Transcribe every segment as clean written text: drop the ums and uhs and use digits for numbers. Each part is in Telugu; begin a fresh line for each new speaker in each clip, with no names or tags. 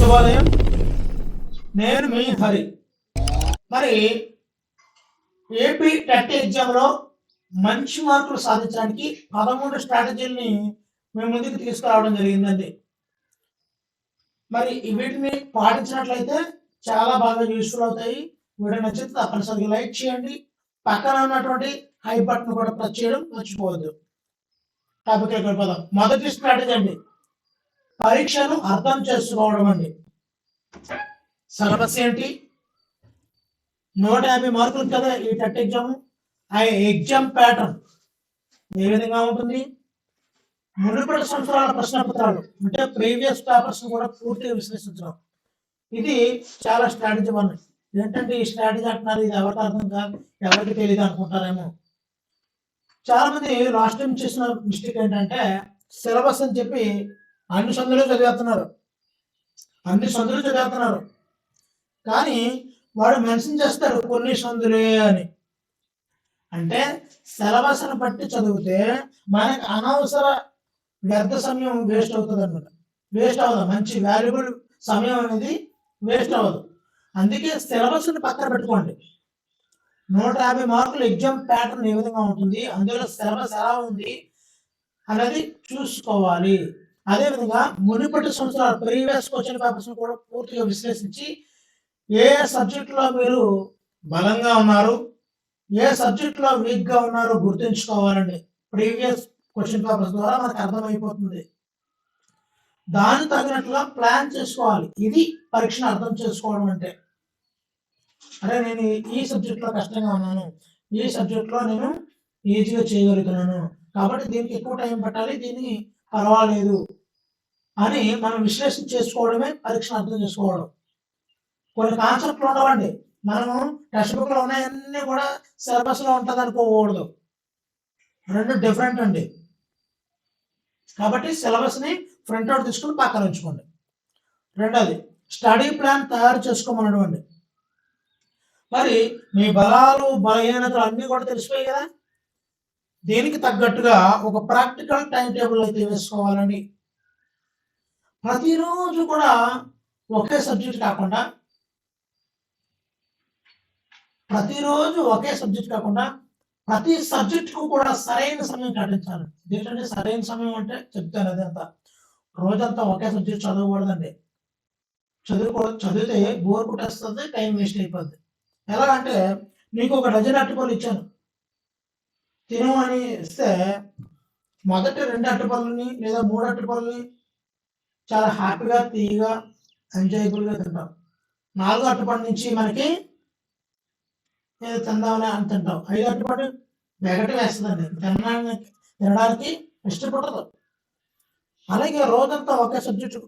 శుభోదయం. నేను మీ హరి. మరి ఏపీ టెట్ ఎగ్జామ్లో మంచి మార్కులు సాధించడానికి 13 స్ట్రాటజీలని మేము ముందుకు తీసుకురావడం జరిగిందండి. మరి వీటిని పాటించినట్లయితే చాలా బాగా యూస్ఫుల్ అవుతాయి. వీడియో నచ్చితే తప్పనిసరిగా లైక్ చేయండి. పక్కన ఉన్నటువంటి హై బటన్ కూడా ప్రెస్ చేయడం మర్చిపోవద్దు. టాపిక్ వెళ్ళిపోదాం. మొదటి స్ట్రాటజీ అండి, పరీక్షను అర్థం చేసుకోవడం అండి. సిలబస్ ఏంటి? 150 మార్కులు కదా ఈ టెట్ ఎగ్జామ్. ఆ ఎగ్జామ్ ప్యాటర్న్ ఏ విధంగా ఉంటుంది? మునుపటి సంవత్సరాల ప్రశ్న పత్రాలు అంటే ప్రీవియస్ పేపర్స్ కూడా పూర్తిగా విశ్లేషించడం. ఇది చాలా స్ట్రాటజీ వన్. ఏంటంటే ఈ స్ట్రాటజీ అంటున్నారు, ఇది ఎవరికి అర్థం కాదు, ఎవరికి తెలియదు అనుకుంటారేమో. చాలా మంది లాస్ట్ టైం చేసిన మిస్టేక్ ఏంటంటే సిలబస్ అని చెప్పి అన్ని సందులు చదివేస్తున్నారు. కానీ వాడు మెన్షన్ చేస్తాడు కొన్ని సందులే అని. అంటే సిలబస్ని బట్టి చదివితే మనకు అనవసర వ్యర్థ సమయం వేస్ట్ అవుతుంది అనమాట. వేస్ట్ అవ్వదు, మంచి వాల్యుబుల్ సమయం అనేది వేస్ట్ అవ్వదు. అందుకే సిలబస్ని పక్కన పెట్టుకోండి. 150 మార్కులు ఎగ్జామ్ ప్యాటర్న్ ఏ విధంగా ఉంటుంది, అందులో సిలబస్ ఎలా ఉంది అనేది చూసుకోవాలి. అదేవిధంగా మునుపటి సంవత్సరాల ప్రీవియస్ క్వశ్చన్ పేపర్స్ కూడా పూర్తిగా విశ్లేషించి ఏ సబ్జెక్టులో మీరు బలంగా ఉన్నారు, ఏ సబ్జెక్టులో వీక్గా ఉన్నారో గుర్తుంచుకోవాలండి. ప్రీవియస్ క్వశ్చన్ పేపర్స్ ద్వారా మనకు అర్థమైపోతుంది. దాని తగినట్లుగా ప్లాన్ చేసుకోవాలి. ఇది పరీక్షను అర్థం చేసుకోవడం అంటే. అరే నేను ఈ సబ్జెక్ట్లో కష్టంగా ఉన్నాను, ఈ సబ్జెక్ట్లో నేను ఈజీగా చేయగలుగుతున్నాను, కాబట్టి దీనికి ఎక్కువ టైం పట్టాలి, దీనికి పర్వాలేదు అని మనం విశ్లేషణ చేసుకోవడమే పరీక్షను అర్థం చేసుకోవడం. కొన్ని కాన్సెప్ట్లు ఉండవండి. మనము టెక్స్ట్ బుక్లో ఉన్నాయన్నీ కూడా సిలబస్లో ఉంటుంది అనుకోకూడదు. రెండు డిఫరెంట్ అండి. కాబట్టి సిలబస్ని ప్రింట్అవుట్ తీసుకుని పక్కన ఉంచుకోండి. రెండోది, స్టడీ ప్లాన్ తయారు చేసుకోమనడండి. మరి మీ బలాలు బలహీనతలు అన్నీ కూడా తెలిసిపోయాయి కదా. దీనికి తగ్గట్టుగా ఒక ప్రాక్టికల్ టైం టేబుల్ అయితే వేసుకోవాలండి. ప్రతిరోజు కూడా ఒకే సబ్జెక్ట్ కాకుండా ప్రతి సబ్జెక్టుకు కూడా సరైన సమయం కేటాయించాలి. ఏంటంటే సరైన సమయం అంటే చెప్తాను, అదంతా రోజంతా ఒకే సబ్జెక్ట్ చదవకూడదండి. చదివితే బోర్ కొట్టేస్తుంది, టైం వేస్ట్ అయిపోద్ది. ఎలా అంటే నీకు ఒక డజన్ అరటిపళ్ళు ఇచ్చాను, తిను అని ఇస్తే మొదటి 2 అరటిపళ్ళని లేదా 3 అరటిపళ్ళని చాలా హ్యాపీగా తీయగా ఎంజాయబుల్గా తింటాం. 4వ అరటిపండు నుంచి మనకి ఏదో తిందామని అని తింటాం. 5వ అరటిపండు వెగట వేస్తుందండి, తినడానికి ఇష్టపడదు. అలాగే రోజంతా ఒకే సబ్జెక్టు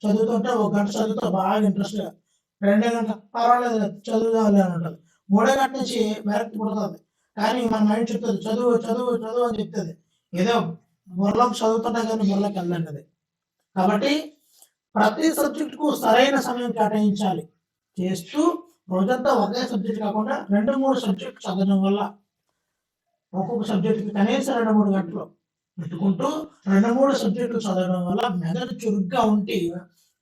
చదువుతుంటే 1 గంట చదువుతా బాగా ఇంట్రెస్ట్గా, 2 గంటలు పర్వాలేదు చదువుదాలి అని ఉంటుంది. 3వ గంట నుంచి వెరక్తి పుడుతుంది. కానీ మన మైండ్ చెప్తుంది చదువు చదువు చదువు అని చెప్తుంది. ఏదో బుర్రలోకి చదువుతున్నా కానీ బుర్రలోకి వెళ్ళండి అది. కాబట్టి ప్రతి సబ్జెక్టుకు సరైన సమయం కేటాయించాలి. చేస్తూ రోజంతా ఒకే సబ్జెక్ట్ కాకుండా 2-3 సబ్జెక్టు చదవడం వల్ల ఒక్కొక్క సబ్జెక్టుకి కనీసం 2-3 గంటలు పెట్టుకుంటూ 2-3 సబ్జెక్టులు చదవడం వల్ల మెదడు చురుగ్గా ఉండి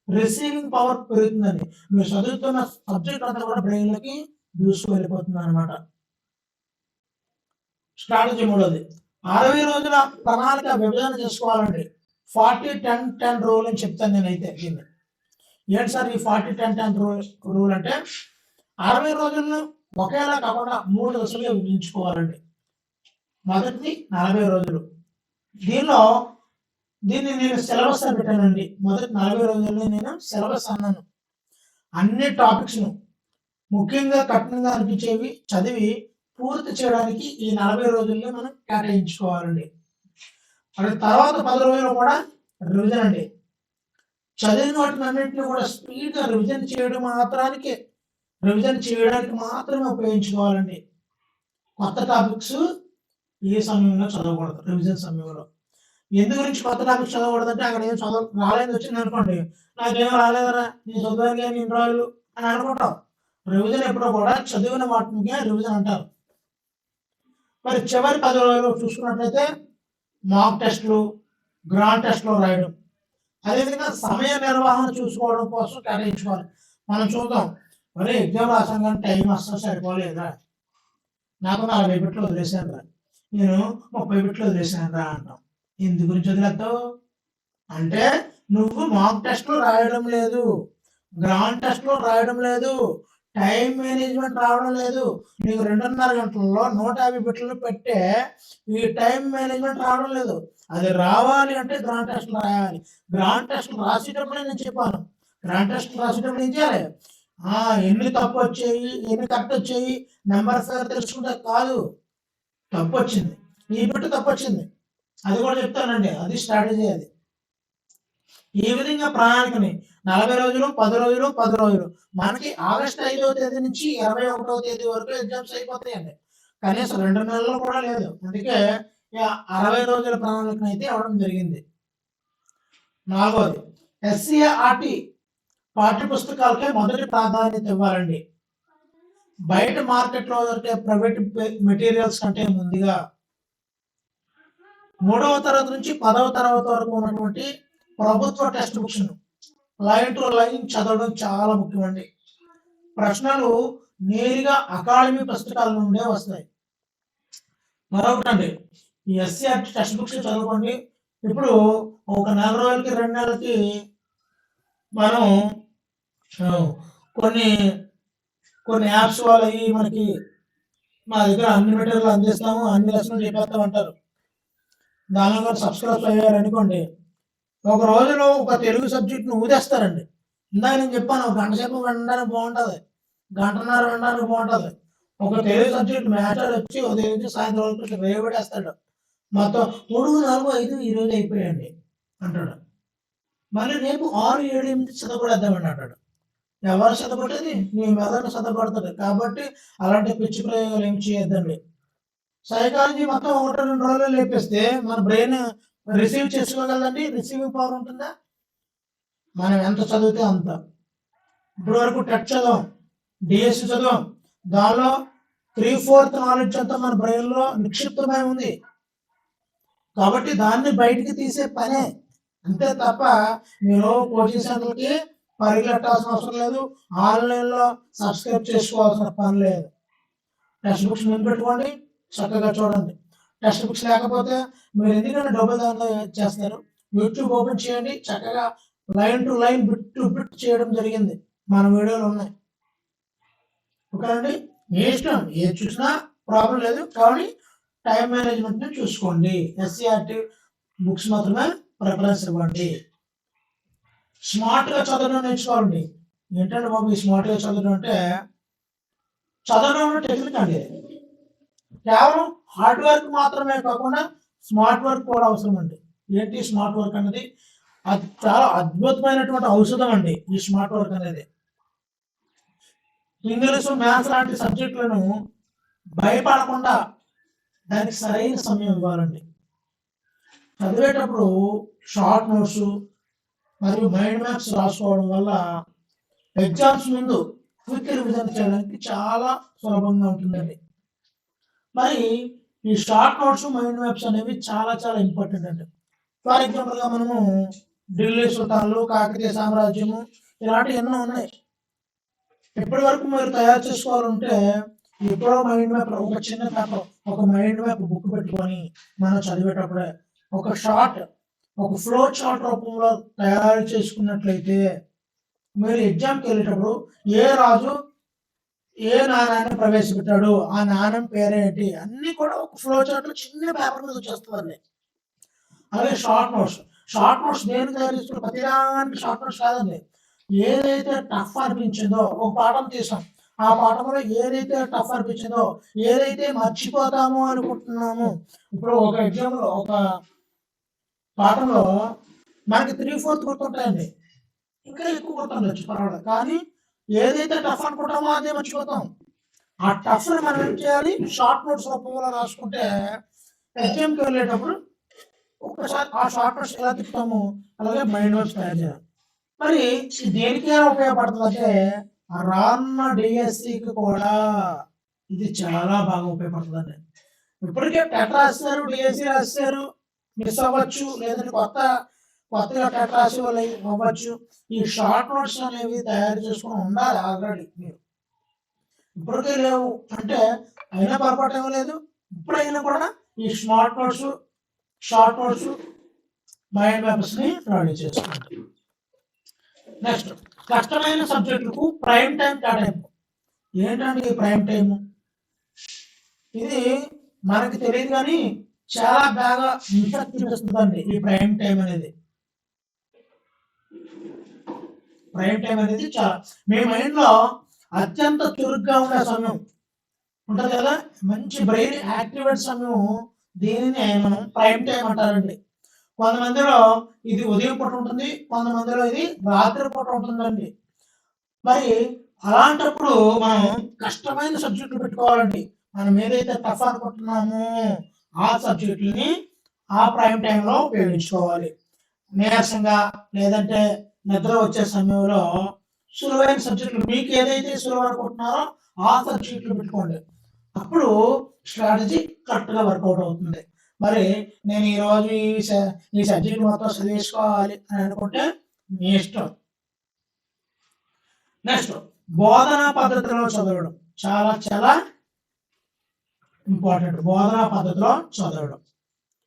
రిసీవింగ్ పవర్ పెరుగుతుందండి. మీరు చదువుతున్న సబ్జెక్ట్ అంతా కూడా బ్రెయిన్లోకి దూసుకు వెళ్ళిపోతుంది అనమాట. స్ట్రాటజీ 3వది, 60 రోజుల ప్రణాళిక విభజన చేసుకోవాలండి. 40-10-10 రూల్ అని చెప్తాను నేనైతే. దీన్ని ఏంటి సార్ ఈ 40-10-10 రూల్ అంటే 60 రోజులను ఒకేలా కాకుండా 3 దశలుగా విభజించుకోవాలండి. మొదటిది 40 రోజులు. దీన్ని నేను సిలబస్ అని పెట్టానండి. మొదటి 40 రోజుల్లో నేను సిలబస్ అన్నాను. అన్ని టాపిక్స్ను ముఖ్యంగా కఠినంగా అనిపించేవి చదివి పూర్తి చేయడానికి ఈ 40 రోజుల్లో మనం కేటాయించుకోవాలండి. అక్కడ తర్వాత 10 రోజులు కూడా రివిజన్ అండి. చదివిన వాటిని అన్నింటినీ కూడా స్పీడ్గా రివిజన్ చేయడానికి మాత్రమే ఉపయోగించుకోవాలండి. కొత్త టాపిక్స్ ఏ సమయంలో చదవకూడదు. రివిజన్ సమయంలో ఎందు గురించి కొత్త టాపిక్స్ చదవకూడదంటే అక్కడ ఏం రాలేదు వచ్చింది అనుకోండి, నాకేం రాలేదరా నేను చదివాను కానీ ఇన్ని రోజులు అని అనుకుంటాం. రివిజన్ ఎప్పుడో కూడా చదివిన వాటిని రివిజన్ అంటారు. మరి చివరి 10 రోజులు చూసుకున్నట్లయితే మాక్ టెస్టులు, గ్రాండ్ టెస్టులు రాయడం. అదేవిధంగా సమయ నిర్వహణ చూసుకోవడం కోసం కేటాయించుకోవాలి. మనం చూద్దాం, మరి ఎగ్జామ్ రాసాం కానీ టైం అస్సలు సరిపోలేదా, నాకు 40 బిట్లు వదిలేసాను రా, నేను 30 బిట్లు వదిలేసాను రా అంటాం. ఎందు గురించి వదిలేస్తావు అంటే నువ్వు మాక్ టెస్ట్లో రాయడం లేదు, గ్రాండ్ టెస్ట్లో రాయడం లేదు, టైం మేనేజ్మెంట్ రావడం లేదు. నీకు 2.5 గంటల్లో 150 బిట్లు పెట్టే ఈ టైం మేనేజ్మెంట్ రావడం లేదు. అది రావాలి అంటే గ్రాండ్ టెస్ట్ రాయాలి. గ్రాండ్ టెస్ట్ రాసేటప్పుడే నేను చెప్పాను, గ్రాండ్ టెస్ట్ రాసేటప్పుడు ఏం చేయాలి, ఎన్ని తప్పు వచ్చాయి ఎన్ని కరెక్ట్ వచ్చాయి నెంబర్ ఫేర్ తెలుసుకుంటే కాదు, తప్పు వచ్చింది, ఈ బిట్టు తప్పు వచ్చింది, అది కూడా చెప్తానండి. అది స్ట్రాటజీ. అది ఈ విధంగా ప్రణాళికని 40 రోజులు 10 రోజులు 10 రోజులు మనకి ఆగస్టు 5వ తేదీ నుంచి 21వ తేదీ వరకు ఎగ్జామ్స్ అయిపోతాయండి. కనీసం 2 నెలలు కూడా లేదు. అందుకే 60 రోజుల ప్రణాళికను అయితే ఇవ్వడం జరిగింది. 4వది, ఎస్సీఆర్టీ పాఠ్య పుస్తకాలకే మొదటి ప్రాధాన్యత ఇవ్వాలండి. బయట మార్కెట్లో దొరికే ప్రైవేట్ మెటీరియల్స్ కంటే ముందుగా 3వ తరగతి నుంచి 10వ తరగతి వరకు ఉన్నటువంటి ప్రభుత్వ text books line to line చదవడం చాలా ముఖ్యమండి. ప్రశ్నలు నేరుగా అకాడమీ పుస్తకాల నుండే వస్తాయి. మరొకటండి, ఈ ఎస్సీఆర్టీ టెక్స్ట్ బుక్స్ చదవండి. ఇప్పుడు ఒక నెల రోజులకి 2 నెలలకి మనం కొన్ని యాప్స్ వాళ్ళవి మనకి మా దగ్గర అన్ని మెటీరియల్ అందిస్తాము, అన్ని లెసన్లు చెప్పేస్తాం అంటారు. దానిలో కూడా సబ్స్క్రైబ్ అయ్యారు అనుకోండి, ఒక రోజులో ఒక తెలుగు సబ్జెక్ట్ను ఊదేస్తారండి. ఇందాక నేను చెప్పాను, ఒక గంట సేపు వినడానికి బాగుంటుంది, గంటన్నర వినడానికి బాగుంటుంది. ఒక తెలుగు సబ్జెక్ట్ మ్యాటర్ వచ్చి ఉదయం నుంచి సాయంత్రం వరకు వేయబడేస్తాడు. మొత్తం 3, 4, 5 ఈరోజు అయిపోయాయండి అంటాడు. మళ్ళీ రేపు 6, 7, 8 చదవబడేద్దామండి అంటాడు. ఎవరు చదవబట్టేది నీ మెదడు చదవబడతాడు. కాబట్టి అలాంటి పిచ్చి ప్రయోగాలు ఏం చేయొద్దండి. సైకాలజీ మొత్తం 1-2 రోజులు లేపేస్తే మన బ్రెయిన్ రిసీవ్ చేసుకోగలదండి? రిసీవింగ్ పవర్ ఉంటుందా? మనం ఎంత చదివితే అంత. ఇప్పటి వరకు టెట్ చదవం, డిఎస్సి చదవం, దానిలో 3/4 నాలెడ్జ్ అంతా మన బ్రెయిన్లో నిక్షిప్తమై ఉంది. కాబట్టి దాన్ని బయటికి తీసే పనే అంతే తప్ప మీరు కోచింగ్ సెంటర్కి పరిగెట్టాల్సిన అవసరం లేదు, ఆన్లైన్లో సబ్స్క్రైబ్ చేసుకోవాల్సిన పని లేదు. టెక్స్ట్ బుక్స్ ముందు పెట్టుకోండి, చక్కగా చూడండి. టెక్స్ట్ బుక్స్ లేకపోతే మీరు ఎందుకంటే డబ్బులు దాంట్లో చేస్తారు. యూట్యూబ్ ఓపెన్ చేయండి, చక్కగా line to line bit to bit చేయడం జరిగింది, మన వీడియోలు ఉన్నాయి. ఓకేనండి, మీ ఇష్టం, ఏది చూసినా ప్రాబ్లం లేదు. కానీ టైం మేనేజ్మెంట్ని చూసుకోండి. ఎస్సీఆర్టీ బుక్స్ మాత్రమే ప్రిఫరెన్స్ ఇవ్వండి. స్మార్ట్గా చదవడం నేర్చుకోవాలండి. ఏంటంటే బాబు ఈ స్మార్ట్గా చదవడం అంటే చదవడం టెక్నిక్ అండి. కేవలం హార్డ్ వర్క్ మాత్రమే కాకుండా స్మార్ట్ వర్క్ కూడా అవసరం అండి. ఏంటి స్మార్ట్ వర్క్ అనేది? అది చాలా అద్భుతమైనటువంటి ఔషధం అండి ఈ స్మార్ట్ వర్క్ అనేది. ఇంగ్లీష్, మ్యాథ్స్ లాంటి సబ్జెక్టులను భయపడకుండా దానికి సరైన సమయం ఇవ్వాలండి. చదివేటప్పుడు షార్ట్ నోట్స్ మరియు మైండ్ మ్యాప్స్ రాసుకోవడం వల్ల ఎగ్జామ్స్ ముందు క్విక్ రివిజన్ చేయడానికి చాలా సులభంగా ఉంటుందండి. మరి ఈ షార్ట్ నోట్స్, మైండ్ మ్యాప్స్ అనేవి చాలా చాలా ఇంపార్టెంట్ అండి. ఫర్ ఎగ్జాంపుల్గా మనము ఢిల్లీ సుల్తాన్లు, కాకతీయ సామ్రాజ్యము ఇలాంటివి ఎన్నో ఉన్నాయి. ఇప్పటి వరకు మీరు తయారు చేసుకోవాలంటే ఎప్పుడో మైండ్ మ్యాప్, ఒక చిన్న పేపర్, ఒక మైండ్ మ్యాప్ బుక్ పెట్టుకొని మనం చదివేటప్పుడే ఒక ఫ్లో చార్ట్ రూపంలో తయారు చేసుకున్నట్లయితే మీరు ఎగ్జామ్కి వెళ్ళేటప్పుడు ఏ రాజు ఏ నాణ్యాన్ని ప్రవేశపెట్టాడు, ఆ నాణ్యం పేరేంటి అన్నీ కూడా ఒక ఫ్లో చార్ట్లో చిన్న పేపర్ మీద వచ్చేస్తుందండి. అలాగే షార్ట్ నోట్స్ దేనికి తయారు చేసుకున్న ప్రతిదానికి షార్ట్ నోట్స్ కాదండి. ఏదైతే టఫ్ అనిపించిందో, ఒక పాఠం తీసాం, ఆ పాఠంలో ఏదైతే టఫ్ అనిపించిందో, ఏదైతే మర్చిపోతామో అనుకుంటున్నాము. ఇప్పుడు ఒక ఎగ్జామ్లో ఒక పాఠంలో మనకి 3/4 గుర్తుంటాయండి, ఇంకా ఎక్కువ గుర్తుండొచ్చు పర్వాలేదు. కానీ ఏదైతే టఫ్ అనుకుంటామో అదే మర్చిపోతాం. ఆ టఫ్ని మనం ఏం చేయాలి, షార్ట్ నోట్స్ రూపంలో రాసుకుంటే ఎగ్జామ్కి వెళ్ళేటప్పుడు ఒక్కసారి ఆ షార్ట్ నోట్స్ ఎలా తిప్పుతాము అలాగే మైండ్ నోట్స్ తయారు చేయాలి. మరి దేనికి ఉపయోగపడుతుంది అంటే రానున్న డిఎస్సికి కూడా ఇది చాలా బాగా ఉపయోగపడుతుందండి. ఇప్పటికే టెట్ రాస్తారు, డిఎస్సి రాస్తారు, మిస్ అవ్వచ్చు, లేదంటే కొత్తగా టెట్ రాసే వాళ్ళు అవ్వచ్చు, ఈ షార్ట్ నోట్స్ అనేవి తయారు చేసుకుని ఉండాలి ఆల్రెడీ మీరు. ఇప్పటికే లేవు అంటే అయినా పొరపాటు ఏమీ లేదు. ఇప్పుడైనా కూడా ఈ smart notes, short notes, mind మ్యాప్స్ని రెడీ చేసుకోండి. నెక్స్ట్, కష్టమైన సబ్జెక్టులకు ప్రైమ్ టైం కేటాయింపు. ఏంటంటే ఈ ప్రైమ్ టైం ఇది మనకి తెలియదు కానీ చాలా బాగా ఇంపాక్ట్ చూపిస్తుందండి ఈ ప్రైమ్ టైం అనేది. ప్రైమ్ టైం అనేది చాలా మీ మైండ్లో అత్యంత చురుగ్గా ఉండే సమయం ఉంటుంది కదా, మంచి బ్రెయిన్ యాక్టివేట్ సమయం, దీనిని మనం ప్రైమ్ టైం అంటారండి. కొంతమందిలో ఇది ఉదయం పూట ఉంటుంది, కొంతమందిలో ఇది రాత్రి పూట ఉంటుందండి. మరి అలాంటప్పుడు మనం కష్టమైన సబ్జెక్టులు పెట్టుకోవాలండి. మనం ఏదైతే టఫ్ అనుకుంటున్నామో ఆ సబ్జెక్టులని ఆ ప్రైమ్ టైంలో ఉపయోగించుకోవాలి. నీరసంగా లేదంటే నిద్ర వచ్చే సమయంలో సులువైన సబ్జెక్టులు, మీకు ఏదైతే సులువు అనుకుంటున్నారో ఆ సబ్జెక్టులు పెట్టుకోండి. అప్పుడు స్ట్రాటజీ కరెక్ట్గా వర్కౌట్ అవుతుంది. మరి నేను ఈరోజు ఈ సబ్జెక్ట్ మొత్తం చదివేసుకోవాలి అని అనుకుంటే మీ ఇష్టం. నెక్స్ట్, బోధనా పద్ధతిలో చదవడం చాలా చాలా ఇంపార్టెంట్. బోధనా పద్ధతిలో చదవడం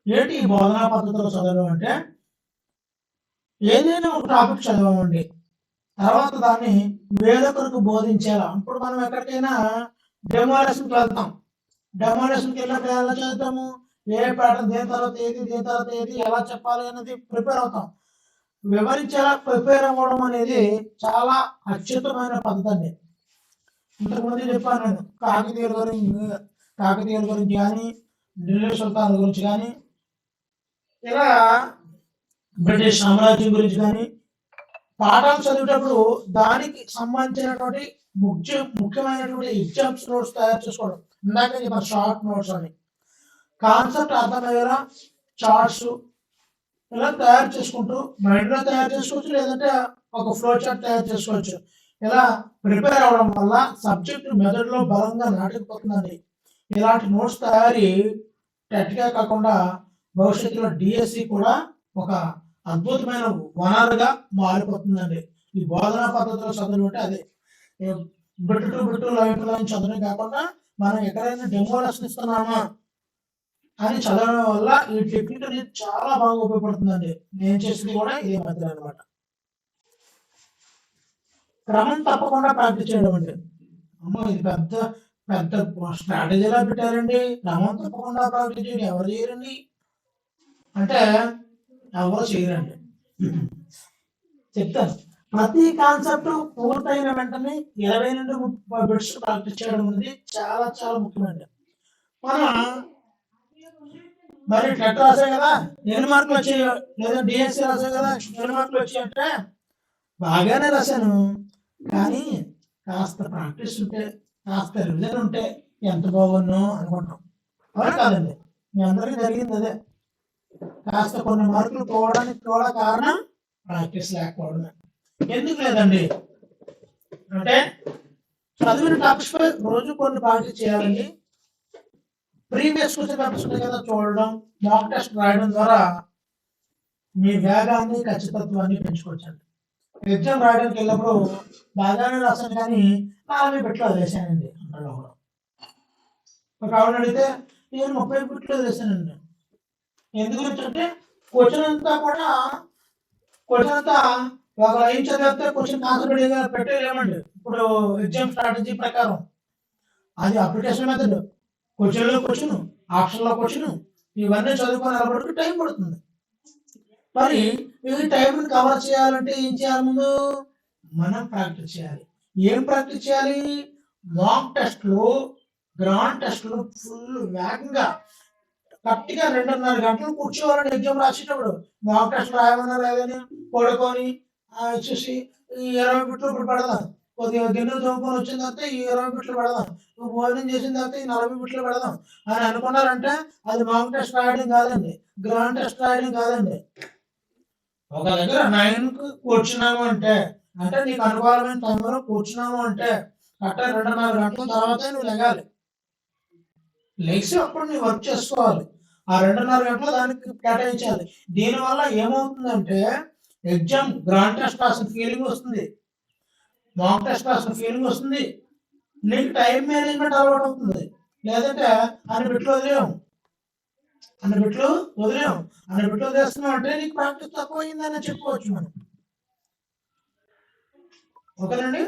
ఏంటి? ఈ బోధనా పద్ధతిలో చదవడం అంటే ఏదైనా ఒక టాపిక్ చదవండి, తర్వాత దాన్ని వేరొకరికి బోధించేలా. ఇప్పుడు మనం ఎక్కడికైనా డెమో లెసన్కి వెళ్తాం, డెమో లెసన్కి వెళ్ళినప్పుడు ఎలా చదువుతాము, ఏ ప్యాటర్న్, దేని తర్వాత ఏది, దేని తర్వాత ఏది, ఎలా చెప్పాలి అనేది ప్రిపేర్ అవుతాం. వివరించేలా ప్రిపేర్ అవ్వడం అనేది చాలా అత్యుత్తమైన పద్ధతి అండి. ఇంతకుముందు చెప్పాను నేను కాకతీయుల గురించి కానీ, ఢిల్లీ సుల్తాన్ గురించి కానీ, ఇలా బ్రిటిష్ సామ్రాజ్యం గురించి కానీ పాఠాలు చదివేటప్పుడు దానికి సంబంధించినటువంటి ముఖ్యమైనటువంటి ఎగ్జామ్స్ నోట్స్ తయారు చేసుకోవడం. ఇందాక చెప్పాను షార్ట్ నోట్స్ అని, కాన్సెప్ట్ అర్థమయ్యేలా చార్ట్స్ ఇలా తయారు చేసుకుంటూ మైండ్లో తయారు చేసుకోవచ్చు, లేదంటే ఒక ఫ్లో చార్ట్ తయారు చేసుకోవచ్చు. ఇలా ప్రిపేర్ అవ్వడం వల్ల సబ్జెక్టు మెదడులో బలంగా నాటుకుపోతుందండి. ఇలాంటి నోట్స్ తయారీ టెట్గా కాకుండా భవిష్యత్తులో డిఎస్సి కూడా ఒక అద్భుతమైన వనరుగా మారిపోతుందండి. ఈ బోధనా పద్ధతిలో చదవడం అంటే అదే bit to bit, line to line చదవడం కాకుండా మనం ఎక్కడైనా డెమో లెసన్ ఇస్తున్నామా అని చదవడం వల్ల ఈ టెక్నిక్ అనేది చాలా బాగా ఉపయోగపడుతుందండి. నేను చేసింది కూడా ఇదే మధ్య అనమాట. క్రమం తప్పకుండా ప్రాక్టీస్ చేయడం అండి. అమ్మో, ఇది పెద్ద పెద్ద స్ట్రాటజీలా పెట్టారండి. క్రమం తప్పకుండా ప్రాక్టీస్ చేయడం ఎవరు చేయరండి అంటే ఎవరు చేయరండి. చెప్తాను, ప్రతి కాన్సెప్ట్ పూర్తయిన వెంటనే 20 నుండి 30 బిట్స్ ప్రాక్టీస్ చేయడం అనేది చాలా చాలా ముఖ్యమండి. మనం మరి టెట్ రాసాయి కదా, ఎన్ని మార్కులు వచ్చాయి, లేదా డిఎస్సి రాసాయి కదా ఎన్ని మార్కులు వచ్చాయి అంటే బాగానే రాశాను, కానీ కాస్త ప్రాక్టీస్ ఉంటే, కాస్త రివిజన్ ఉంటే ఎంత బాగున్నాను అనుకుంటాం. అవును కాదండి, మీ అందరికీ జరిగింది అదే. కాస్త కొన్ని మార్కులు పోవడానికి కూడా కారణం ప్రాక్టీస్ లేకపోవడమే. ఎందుకు లేదండి అంటే చదివిన టాపిక్స్ పై రోజు కొన్ని ప్రాక్టీస్ చేయాలండి. ప్రీవియస్ క్వశ్చన్ పేపర్స్ ఉంటాయి కదా చూడడం, మాక్ టెస్ట్ రాయడం ద్వారా మీ వేగాన్ని, ఖచ్చితత్వాన్ని పెంచుకోవచ్చండి. ఎగ్జామ్ రాయడానికి వెళ్ళినప్పుడు బాగానే రాశాను కానీ 40 బిట్లు వదిలేసానండి అంటాడు ఒకడు. ఒక ఆవిడ అడిగితే నేను 30 బిట్లు వదిలేసానండి. ఎందుకు అంటే క్వశ్చన్ అంతా ఒక లైన్ చదివితే క్వశ్చన్ కాన్సన్ట్రేట్ పెట్టలేమండి. ఇప్పుడు ఎగ్జామ్ స్ట్రాటజీ ప్రకారం అది అప్లికేషన్ మెథడ్, క్వశ్చన్లో క్వశ్చన్, ఆప్షన్లో క్వశ్చన్, ఇవన్నీ చదువుకొని నిలబడికి టైం పడుతుంది. మరి ఈ టైంని కవర్ చేయాలంటే ఏం చేయాలి? ముందు మనం ప్రాక్టీస్ చేయాలి. ఏం ప్రాక్టీస్ చేయాలి? మాక్ టెస్ట్లు, గ్రాండ్ టెస్ట్లు ఫుల్ వేగంగా కరెక్ట్గా 2.5 గంటలు కూర్చోవాలని ఎగ్జామ్ రాసేటప్పుడు. మాక్ టెస్ట్ రాయమన్నా లేదని పడుకొని చూసి ఈ 20 బిట్లు ఇప్పుడు పెడదాం, కొద్దిగా గిన్నెలు తోముకొని వచ్చిన తర్వాత ఈ 20 బిట్లు పెడదాం, నువ్వు భోజనం చేసిన తర్వాత ఈ 40 బిట్లు పెడదాం అని అనుకున్నారంటే అది మాక్ టెస్ట్ రాయడం కాదండి, గ్రాండ్ టెస్ట్ రాయడం కాదండి. ఒక దగ్గర 9కు కూర్చున్నాము అంటే నీకు అనుకూలమైన టైంలో కూర్చున్నాము అంటే కరెక్ట్గా 2.5 గంటల తర్వాతే నువ్వు లెగాలి. లెగ్సి అప్పుడు నువ్వు వర్క్ చేసుకోవాలి. ఆ 2.5 గంటలు దానికి కేటాయించాలి. దీనివల్ల ఏమవుతుందంటే ఎగ్జామ్ గ్రాండ్ టెస్ట్ రాసిన ఫీలింగ్ వస్తుంది, మాక్ టెస్ట్ రాసిన ఫీలింగ్ వస్తుంది, నీకు టైం మేనేజ్మెంట్ అలవాటు అవుతుంది. లేదంటే అన్ని బిట్లు వదిలేము, అన్ని బిట్లు వదిలేము, అన్ని బిట్లు వదిలేస్తున్నాం అంటే నీకు ప్రాక్టీస్ తక్కువ అయిందని చెప్పుకోవచ్చు మనం. ఓకేనండి,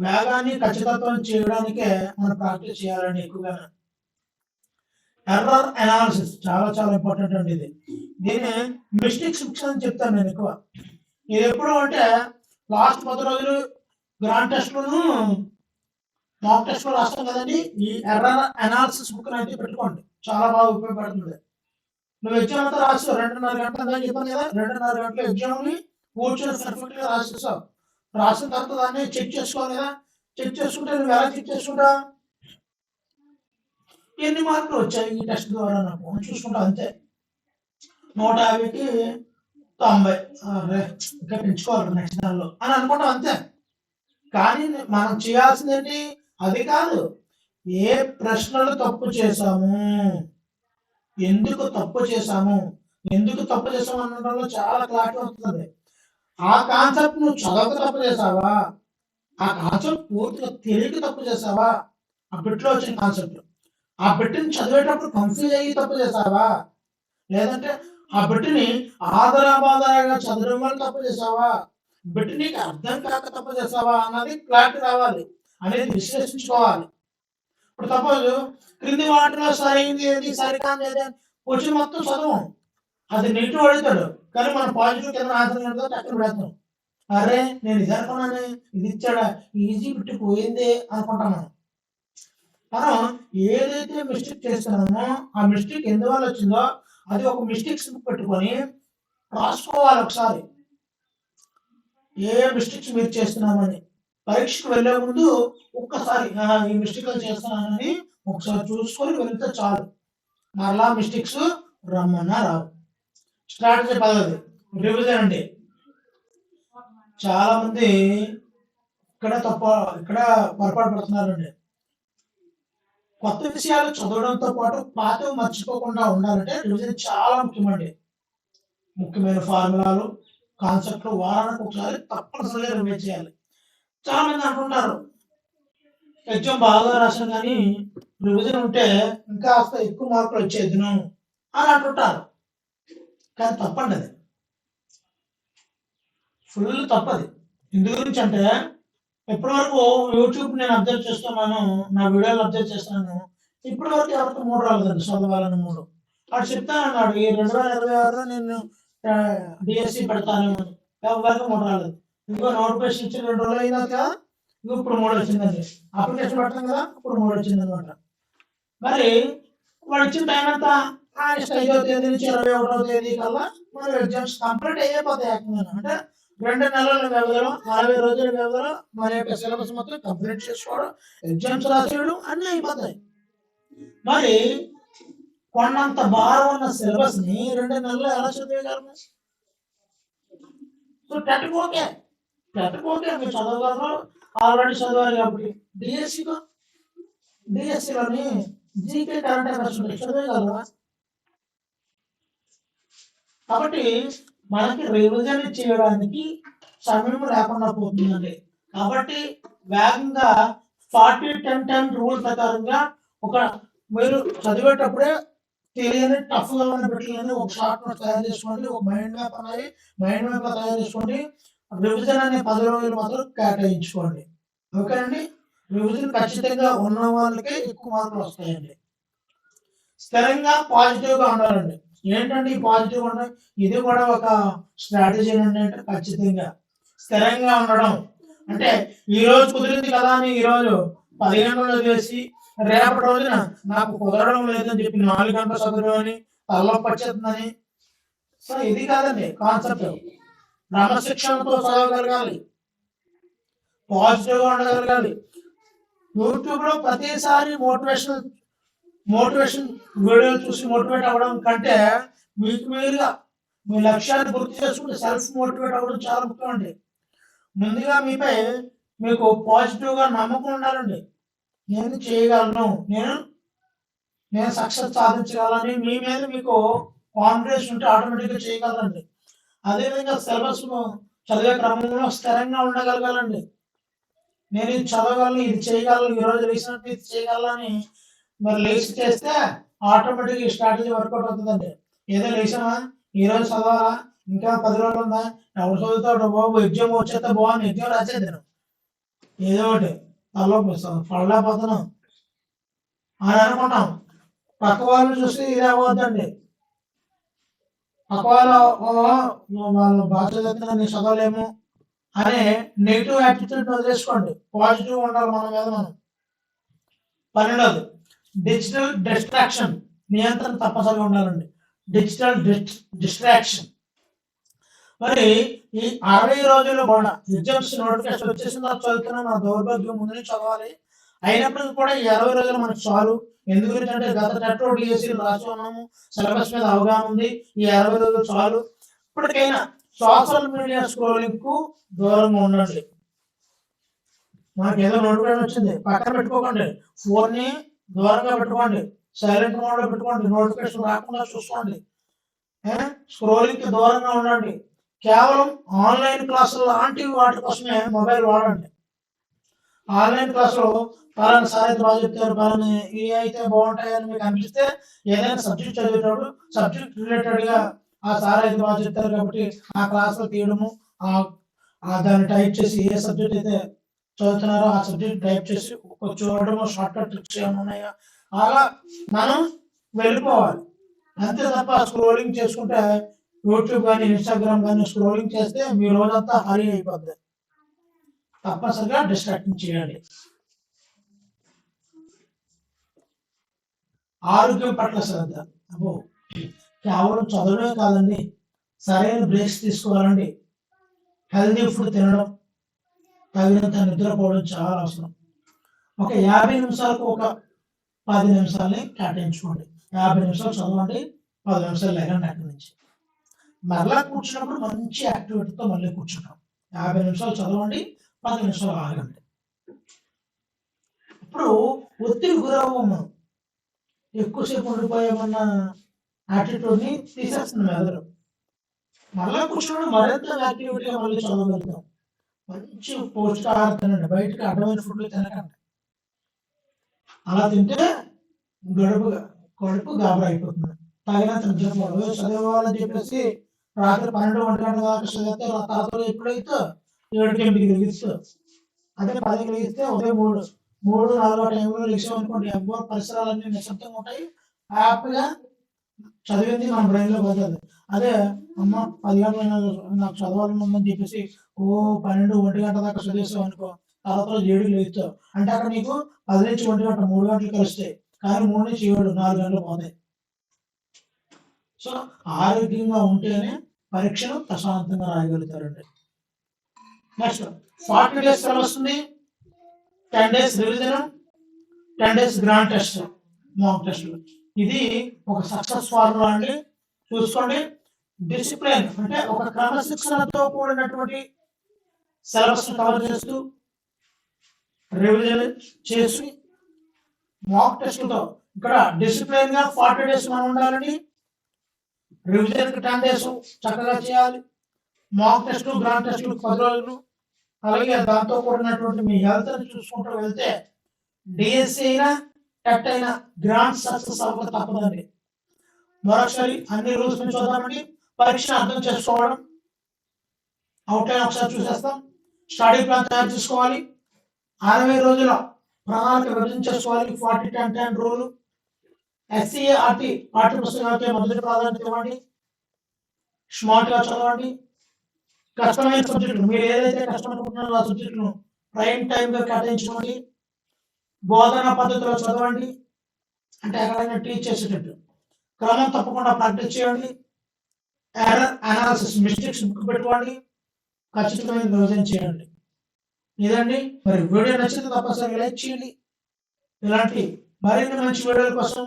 వేగాన్ని ఖచ్చితత్వం చేయడానికే మనం ప్రాక్టీస్ చేయాలండి ఎక్కువగా. ఎర్రర్ అనాలిసిస్ చాలా చాలా ఇంపార్టెంట్ అండి ఇది. దీన్ని మిస్టేక్స్ ఫిక్షన్ అని చెప్తాను నేను ఎక్కువ. ఇది ఎప్పుడు అంటే లాస్ట్ 10 రోజులు గ్రాండ్ టెస్ట్లను మాక్ టెస్ట్లో రాస్తాం కదండి, ఈ ఎర్రర్ అనాలిసిస్ బుక్ అయితే పెట్టుకోండి, చాలా బాగా ఉపయోగపడుతుంది. నువ్వు ఎగ్జామ్ అంతా రాస్తావు 2.5 గంటలు అని చెప్పాను కదా, 2.5 గంటల ఎగ్జామ్ని కూర్చొని పర్ఫెక్ట్గా రాసేస్తావు. రాసిన తర్వాత దాన్ని చెక్ చేసుకోవాలి కదా, చెక్ చేసుకుంటే నువ్వు ఎలా చెక్ చేసుకుంటా, ఎన్ని మార్కులు వచ్చాయి ఈ టెస్ట్ ద్వారా నాకు చూసుకుంటా అంతే. 150కి 90, ఇంకా పెంచుకోవాలి నెక్స్ట్ దానిలో అని అనుకుంటాం అంతే. కానీ మనం చేయాల్సింది ఏంటి, అది కాదు, ఏ ప్రశ్నలు తప్పు చేశాము, ఎందుకు తప్పు చేశాము, ఎందుకు తప్పు చేసాము అనడంలో చాలా క్లారిటీ వస్తుంది. ఆ కాన్సెప్ట్ నువ్వు చదవక తప్పు చేసావా, ఆ కాన్సెప్ట్ పూర్తిగా తెలియక తప్పు చేసావా, ఆ బిట్లో వచ్చిన కాన్సెప్ట్ ఆ బిట్ని చదివేటప్పుడు కన్ఫ్యూజ్ అయ్యి తప్పు చేసావా, లేదంటే ఆ బిట్ని ఆదరాబాదరాగా చదవడం వల్ల తప్పు చేసావా, బిట్ నీకు అర్థం కాక తప్పు చేసావా అన్నది క్లారిటీ రావాలి, అనేది విశ్లేషించుకోవాలి. ఇప్పుడు సపోజ్ క్రింది వాటిలో సరైనది ఏది సరికాని ఏది క్వశ్చన్ మొత్తం చదవం, అది నెగిటివ్ అడుగుతాడు కానీ మనం పాజిటివ్ కింద ఆన్సర్ ఏంటో అక్కడ పెడతాం. అరే నేను ఇది అనుకున్నాను, ఇది ఇచ్చాడా, ఈజీ బిట్టు పోయింది అనుకుంటాను. మనం ఏదైతే మిస్టేక్ చేస్తున్నామో ఆ మిస్టేక్ ఎందువల్ల వచ్చిందో అది ఒక మిస్టేక్స్ పెట్టుకొని రాసుకోవాలి ఒకసారి, ఏ మిస్టేక్స్ మీరు చేస్తున్నామని. పరీక్షకు వెళ్ళే ముందు ఒక్కసారి ఈ మిస్టేక్లు చేస్తున్నానని ఒకసారి చూసుకొని వెళ్తే చాలు, మరలా మిస్టేక్స్ రమ్మన్నా రావు. స్ట్రాటజీ పదవి రివిజన్ అండి. చాలా మంది ఇక్కడ పొరపాటు పడుతున్నారండి. కొత్త విషయాలు చదవడంతో పాటు పాతవి మర్చిపోకుండా ఉండాలంటే రివిజన్ చాలా ముఖ్యమండి. ముఖ్యమైన ఫార్ములాలు, కాన్సెప్ట్లు వారానికి ఒకసారి తప్పనిసరిగా రివైజ్ చేయాలి. చాలా మంది అంటుంటారు ఎగ్జామ్ బాగా రాశాను కానీ రివిజన్ ఉంటే ఇంకా ఎక్కువ మార్కులు వచ్చేదిను అని అంటుంటారు. కానీ తప్పండి, అది ఫుల్ తప్పది. ఇందు గురించి అంటే ఇప్పటి వరకు యూట్యూబ్ నేను అబ్జర్వ్ చేస్తున్నాను, నా వీడియోలు అబ్జర్వ్ చేస్తున్నాను, ఇప్పటి వరకు ఎవరికి 3 రాలేదండి చదవాలని 3. వాడు చెప్తానన్నాడు ఈ 2026లో నేను డిఎస్సి పెడతాను, ఎవరికి 3 రాలేదు. ఇంకో నోటిఫికేషన్ ఇచ్చి 2 రోజులు అయినాక ఇప్పుడు 3 వచ్చిందండి. అప్లికేషన్ పెడతాం కదా, ఇప్పుడు 3 వచ్చింది అనమాట. మరి వాడు ఇచ్చిన టైం అంతా ఆగస్టు 5వ తేదీ నుంచి 21వ తేదీ కల్లా మన ఎగ్జామ్స్ కంప్లీట్ అయిపోతాయి. అంటే 2 నెలల వ్యవధిలో 40 రోజుల వ్యవధిలో మన యొక్క సిలబస్ మొత్తం కంప్లీట్ చేసుకోవడం, ఎగ్జామ్స్ రాసేయడం అన్నీ అయిపోతాయి. మరి కొన్నంత భారం ఉన్న సిలబస్ ని 2 నెలలు ఎలా చదివేయగలము? సో టెట్కోకే మీరు చదవగలరు, ఆల్రెడీ చదవాలి కాబట్టి. డిఎస్సిలోని జీకే కరెంట్ అఫైర్స్ ఉంటాయి, చదివేయగలరా? కాబట్టి మనకి రివిజన్ చేయడానికి సమయం లేకుండా పోతుందండి. కాబట్టి వేగంగా 40-10-10 రూల్ ప్రకారంగా మీరు చదివేటప్పుడే తెలియని టఫ్గా ఉన్న బిట్లని ఒక షార్ట్ నోట్ తయారు చేసుకోండి, ఒక మైండ్ మ్యాప్ తయారు చేసుకోండి. రివిజన్ అనే 10 రోజులు మాత్రం కేటాయించుకోండి. ఓకేనండి, రివిజన్ ఖచ్చితంగా ఉన్న వాళ్ళకే ఎక్కువ మార్కులు వస్తాయండి. స్థిరంగా పాజిటివ్గా ఉండాలండి. ఏంటంటే ఈ పాజిటివ్ ఉండడం ఇది కూడా ఒక స్ట్రాటజీ అండి. అంటే ఖచ్చితంగా స్థిరంగా ఉండడం అంటే ఈ రోజు కుదిరింది కదా అని ఈ రోజు 10 గంటలు చేసి రేపటి రోజున నాకు కుదరడం లేదని చెప్పి 4 గంటలు చదవడం అని తలనొప్పి వచ్చేస్తుందని, సో ఇది కాదండి కాన్సెప్ట్. క్రమశిక్షణతో చదవగలగాలి, పాజిటివ్గా ఉండగలగాలి. యూట్యూబ్లో ప్రతిసారి మోటివేషన్ వీడియోలు చూసి మోటివేట్ అవ్వడం కంటే మీకు మీరుగా మీ లక్ష్యాన్ని గుర్తు చేసుకుంటే సెల్ఫ్ మోటివేట్ అవ్వడం చాలా ముఖ్యం అండి. ముందుగా మీపై మీకు పాజిటివ్గా నమ్మకం ఉండాలండి. నేను చేయగలను, నేను నేను సక్సెస్ సాధించగలని మీ మీద మీకు కాన్ఫిడెన్స్ ఉంటే ఆటోమేటిక్గా చేయగలరండి. అదేవిధంగా సిలబస్ చదివే క్రమంలో స్థిరంగా ఉండగలగాలండి. నేను ఇది చదవగలను, ఇది చేయగలను, ఈరోజు లేచినట్టు ఇది చేయగలని మరి లేచి చేస్తే ఆటోమేటిక్గా ఈ స్ట్రాటజీ వర్కౌట్ అవుతుందండి. ఏదో లేచామా ఈరోజు చదవాలా, ఇంకా 10 రోజులు ఉందా, ఎవరు చదువుతాడు బాబు, ఎగ్జామ్ వచ్చేస్తే బాగుంది, ఎగ్జామ్ రాసేద్దాను, ఏదో ఒకటి తలో పడలేకపోతున్నాం అని అనుకుంటాం. పక్క వాళ్ళని చూసి ఇది అవ్వద్దండి. పక్క వాళ్ళు బాగా చదువుతున్నా నేను చదవలేము అనే నెగిటివ్ యాటిట్యూడ్ వదిలేసుకోండి. పాజిటివ్ ఉండాలి మన మీద మనం. 12 డిజిటల్ డిస్ట్రాక్షన్ నియంత్రణ తప్పనిసరిగా ఉండాలండి. డిజిటల్ డిస్ట్రాక్షన్ మరి ఈ 60 రోజుల్లో కూడా ఎగ్జామ్స్ నోటిఫికేషన్ వచ్చేసిన తర్వాత చదువుతున్నాం, మన దౌర్భాగ్యం ముందు నుంచి చదవాలి. అయినప్పటికీ కూడా ఈ 60 రోజులు మనకు చాలు. ఎందుకు అంటే గత టెట్లో డిఎస్సీలు రాసి ఉన్నాము, సిలబస్ మీద అవగాహన ఉంది. ఈ 60 రోజులు చాలు. ఇప్పటికైనా సోషల్ మీడియా స్క్రోలింగ్ కు దూరంగా ఉండండి. మనకి ఏదో నోటిఫికేషన్ వచ్చింది పక్కన పెట్టుకోకండి, ఫోన్ ని దూరంగా పెట్టుకోండి, సైలెంట్ మోడ్ లో పెట్టుకోండి, నోటిఫికేషన్ రాకుండా చూసుకోండి. స్క్రోలింగ్ కి దూరంగా ఉండండి. కేవలం ఆన్లైన్ క్లాసులు లాంటివి వాటి కోసమే మొబైల్ వాడండి. ఆన్లైన్ క్లాసులో పలానా సార్ అయితే బాగా చెప్తారు, పలానా ఇవి అయితే బాగుంటాయని మీకు అనిపిస్తే ఏదైనా సబ్జెక్ట్ చదివేటప్పుడు సబ్జెక్ట్ రిలేటెడ్ గా ఆ సార్ అయితే బాగా చెప్తారు కాబట్టి ఆ క్లాసులో తీయడము, దాన్ని టైప్ చేసి ఏ సబ్జెక్ట్ అయితే చదువుతున్నారో ఆ సబ్జెక్ట్ టైప్ చేసి చూడడము, షార్ట్ కట్ ట్రిక్స్ ఏమైనా ఉన్నాయా అలా మనం వెళ్ళిపోవాలి. అంతే తప్ప స్క్రోలింగ్ చేసుకుంటే యూట్యూబ్ కానీ ఇన్స్టాగ్రామ్ కానీ స్క్రోలింగ్ చేస్తే మీ రోజంతా హరి అయిపోద్ది. తప్పనిసరిగా డిస్ట్రాక్టింగ్ చేయండి. ఆరోగ్యం పట్ల శ్రద్ధ. అబ్బో కేవలం చదవడమే కాదండి, సరైన బ్రేక్స్ తీసుకోవాలండి. హెల్దీ ఫుడ్ తినడం, తగినంత నిద్రపోవడం చాలా అవసరం. ఒక 50 నిమిషాలకు ఒక 10 నిమిషాలని కేటాయించుకోండి. 50 నిమిషాలు చదవండి, 10 నిమిషాలు లేకండి అక్కడి నుంచి. మరలా కూర్చున్నప్పుడు మంచి యాక్టివిటీతో మళ్ళీ కూర్చుంటాం. 50 నిమిషాలు చదవండి, 10 నిమిషాలు ఆగండి. ఇప్పుడు ఒత్తిడి గురవ్వము, ఎక్కువసేపు ఉండిపోయామన్న యాటిట్యూడ్ని తీసేస్తుంది మెదడు. మళ్ళా కూర్చున్నప్పుడు మరింత యాక్టివిటీగా మళ్ళీ చదవగలుగుతాం. మంచి పౌష్టికాహారం తినండి, బయటకి అడ్డమైన ఫుడ్లు తినకండి. అలా తింటే కడుపు గాబరా అయిపోతుంది. తగినంత నిద్రపోవడం, చదవాలని చెప్పేసి రాత్రి 12 గంటల దాకా చదివితే తర్వాత ఎప్పుడైతే 7-8 కలిగిస్తూ అదే 10 కలిగిస్తే ఉదయం 3-4 టైంలో లేచామనుకోండి, అబ్బో పరిసరాలన్నీ నిశ్శబ్దంగా ఉంటాయి, హ్యాపీగా చదివింది మన బ్రెయిన్లో పోతుంది. అదే అమ్మ 10 గంటలు నాకు చదవాలని ఉందని చెప్పేసి 12-1 గంట దాకా చదివేస్తావు అనుకో, తర్వాత 7 లేస్తావు అంటే అక్కడ నీకు 10 నుంచి 1 గంట 3 గంటలు కలుస్తాయి, కానీ 3 నుంచి 7 4 గంటలు పోతాయి. సో ఆరోగ్యంగా ఉంటేనే పరీక్షను ప్రశాంతంగా రాయగలుగుతారండి. నెక్స్ట్ 40 days సిలబస్ ఉంది, 10 days revision, 10 days grand test, mock test. ఇది ఒక సక్సెస్ ఫార్ములా అండి. చూసుకోండి, డిసిప్లిన్ అంటే ఒక క్రమశిక్షణతో కూడినటువంటి సిలబస్ కవర్ చేస్తూ రివిజన్ చేసి మాక్ టెస్ట్తో ఇక్కడ డిసిప్లిన్ గా 40 days మనం ఉండాలండి. రివిజన్ కి 10 days చక్కగా చేయాలి. మాక్ టెస్ట్ గ్రాండ్ టెస్ట్ 10 రోజులు. అలాగే దాంతో కూడినటువంటి మీ హెల్త్ ని చూసుకుంటూ వెళ్తే డిఎస్సి అయినా టెట్ అయినా గ్రాండ్ సక్సెస్ అవ్వక తప్పదండి. మరొకసారి అన్ని రూల్స్ నుంచి చూద్దామండి. పరీక్ష అర్థం చేసుకోవడం, అవుట్లైన్ ఒకసారి చూసేస్తాం. స్టడీ ప్లాన్ తయారు చేసుకోవాలి. 60 రోజుల ప్రణాళిక విభజన చేసుకోవాలి. 40-10-10 రూల్. ఎస్సీఆర్టీ పాఠ్య పుస్తకాలకే మొదటి ప్రాధాన్యత ఇవ్వండి. స్మార్ట్ గా చదవండి. కష్టమైన సబ్జెక్టులు మీరు ఏదైతే కష్టమనుకుంటున్నారో ఆ సబ్జెక్టులను ప్రైమ్ టైం గా కేటాయించుకోండి. బోధనా పద్ధతిలో చదవండి, అంటే ఎక్కడైనా టీచ్ చేసేటట్టు. క్రమం తప్పకుండా ప్రాక్టీస్ చేయండి. ఎర్రర్ అనాలిసిస్ మిస్టేక్స్ బుక్ పెట్టుకోండి. ఖచ్చితమైన రివిజన్ చేయండి. ఇదండి. మరి వీడియో నచ్చితే తప్పనిసరిగా లైక్ చేయండి. ఇలాంటి మరిన్ని మంచి వీడియోల కోసం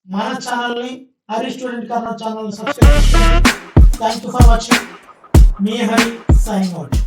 మన ఛానల్ని Hari student corner channel subscribe చేయండి. Thank you for watching. మీ హరి సైనింగ్ అవుట్.